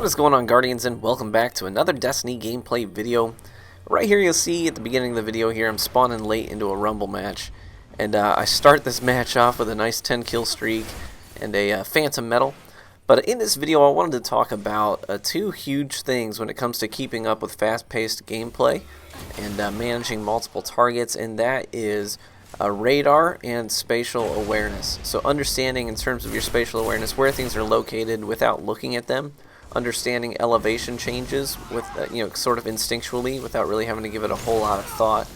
What is going on, Guardians, and welcome back to another Destiny gameplay video. Right here you'll see at the beginning of the video here I'm spawning late into a rumble match, and I start this match off with a nice 10 kill streak and a phantom medal. But in this video I wanted to talk about two huge things when it comes to keeping up with fast-paced gameplay and managing multiple targets, and that is radar and spatial awareness. So understanding in terms of your spatial awareness where things are located without looking at them, understanding elevation changes with sort of instinctually without really having to give it a whole lot of thought,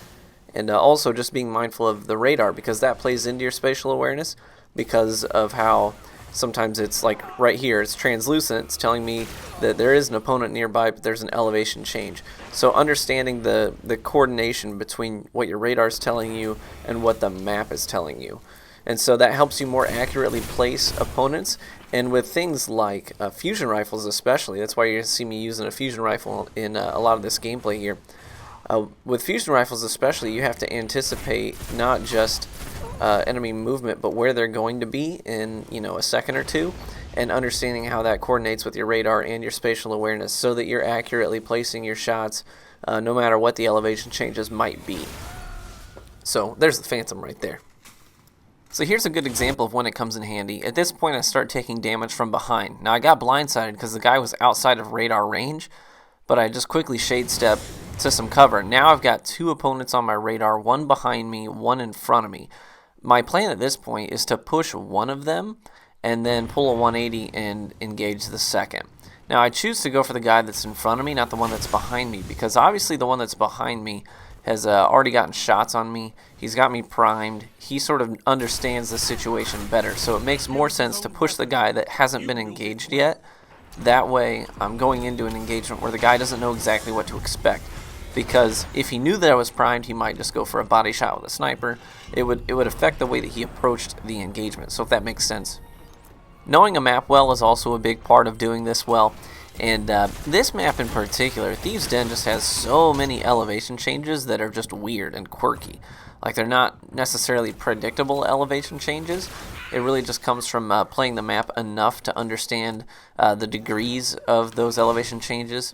and also just being mindful of the radar, because that plays into your spatial awareness because of how sometimes it's like right here it's translucent, it's telling me that there is an opponent nearby but there's an elevation change. So understanding the coordination between what your radar is telling you and what the map is telling you. And so that helps you more accurately place opponents. And with things like fusion rifles especially, that's why you're going to see me using a fusion rifle in a lot of this gameplay here. With fusion rifles especially, you have to anticipate not just enemy movement, but where they're going to be in a second or two, and understanding how that coordinates with your radar and your spatial awareness so that you're accurately placing your shots no matter what the elevation changes might be. So there's the Phantom right there. So here's a good example of when it comes in handy. At this point I start taking damage from behind. Now I got blindsided because the guy was outside of radar range, but I just quickly shade step to some cover. Now I've got two opponents on my radar, one behind me, one in front of me. My plan at this point is to push one of them and then pull a 180 and engage the second. Now I choose to go for the guy that's in front of me, not the one that's behind me, because obviously the one that's behind me has already gotten shots on me. He's got me primed. He sort of understands the situation better. So it makes more sense to push the guy that hasn't been engaged yet. That way I'm going into an engagement where the guy doesn't know exactly what to expect. Because if he knew that I was primed, he might just go for a body shot with a sniper. It would affect the way that he approached the engagement. So if that makes sense. Knowing a map well is also a big part of doing this well. And this map in particular, Thieves' Den, just has so many elevation changes that are just weird and quirky. Like, they're not necessarily predictable elevation changes. It really just comes from playing the map enough to understand the degrees of those elevation changes,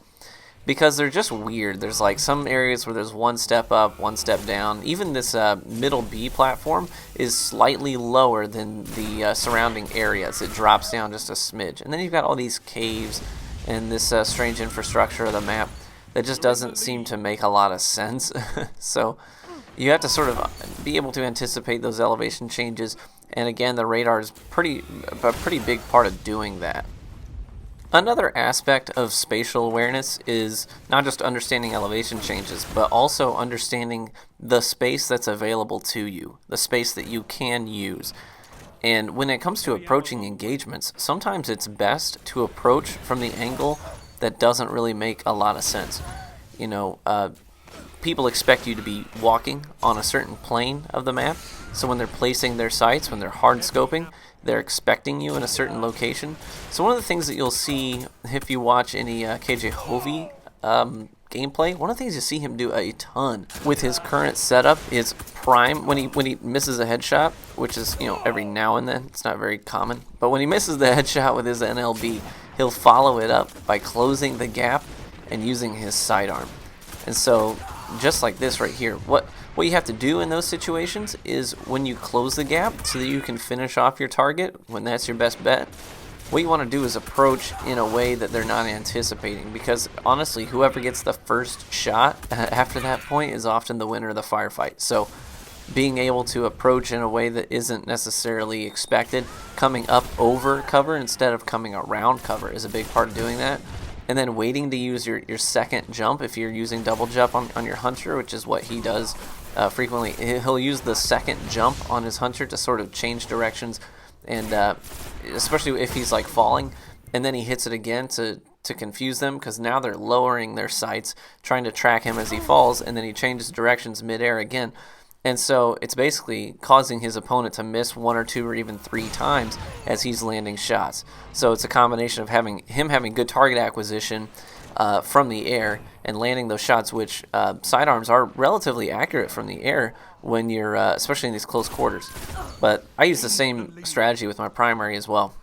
because they're just weird. There's like some areas where there's one step up, one step down. Even this middle B platform is slightly lower than the surrounding areas. It drops down just a smidge. And then you've got all these caves and this strange infrastructure of the map that just doesn't seem to make a lot of sense. So you have to sort of be able to anticipate those elevation changes, and again, the radar is a pretty big part of doing that. Another aspect of spatial awareness is not just understanding elevation changes, but also understanding the space that's available to you, the space that you can use. And when it comes to approaching engagements, sometimes it's best to approach from the angle that doesn't really make a lot of sense. People expect you to be walking on a certain plane of the map, so when they're placing their sights, when they're hard scoping, they're expecting you in a certain location. So one of the things that you'll see if you watch any KJ Hovey gameplay, one of the things you see him do a ton with his current setup is prime. When he misses a headshot, which is every now and then, it's not very common, but when he misses the headshot with his NLB, he'll follow it up by closing the gap and using his sidearm. And so just like this right here, what you have to do in those situations is when you close the gap so that you can finish off your target, when that's your best bet, what you want to do is approach in a way that they're not anticipating, because honestly, whoever gets the first shot after that point is often the winner of the firefight. So being able to approach in a way that isn't necessarily expected, coming up over cover instead of coming around cover, is a big part of doing that. And then waiting to use your second jump if you're using double jump on your hunter, which is what he does frequently. He'll use the second jump on his hunter to sort of change directions, and especially if he's like falling, and then he hits it again to confuse them, because now they're lowering their sights, trying to track him as he falls, and then he changes directions midair again. And so it's basically causing his opponent to miss one or two or even three times as he's landing shots. So it's a combination of having good target acquisition from the air and landing those shots, which sidearms are relatively accurate from the air when you're, especially in these close quarters. But I use the same strategy with my primary as well.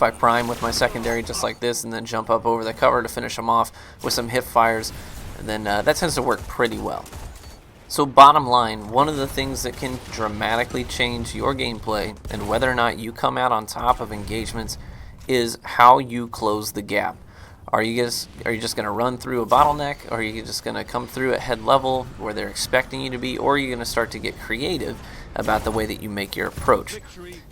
if I prime with my secondary just like this and then jump up over the cover to finish them off with some hip fires, then that tends to work pretty well. So bottom line, one of the things that can dramatically change your gameplay and whether or not you come out on top of engagements is how you close the gap. Are you just going to run through a bottleneck? Or are you just going to come through at head level where they're expecting you to be? Or are you going to start to get creative about the way that you make your approach?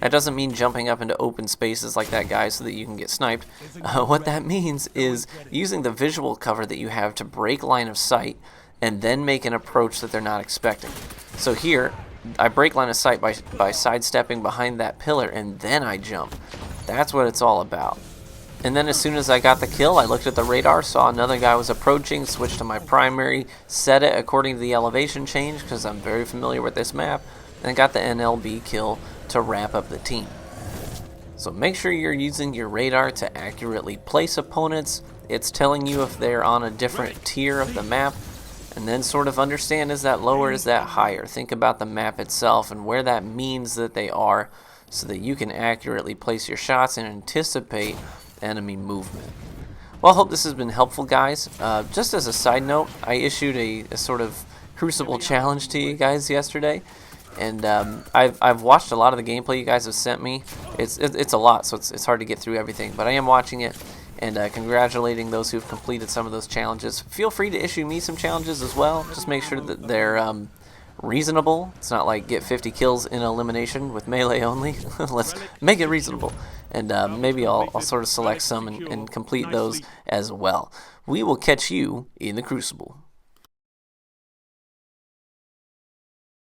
That doesn't mean jumping up into open spaces like that guy so that you can get sniped. What that means is using the visual cover that you have to break line of sight and then make an approach that they're not expecting. So here, I break line of sight by sidestepping behind that pillar, and then I jump. That's what it's all about. And then as soon as I got the kill, I looked at the radar, saw another guy was approaching, switched to my primary, set it according to the elevation change, because I'm very familiar with this map, and got the NLB kill to wrap up the team. So make sure you're using your radar to accurately place opponents. It's telling you if they're on a different tier of the map. And then sort of understand, is that lower, is that higher? Think about the map itself and where that means that they are so that you can accurately place your shots and anticipate enemy movement. Well, I hope this has been helpful, guys. Just as a side note, I issued a sort of Crucible challenge to you guys yesterday. And I've watched a lot of the gameplay you guys have sent me. It's a lot, so it's hard to get through everything. But I am watching it. And congratulating those who've completed some of those challenges. Feel free to issue me some challenges as well. Just make sure that they're reasonable. It's not like get 50 kills in elimination with melee only. Let's make it reasonable. And maybe I'll sort of select some and complete those as well. We will catch you in the Crucible.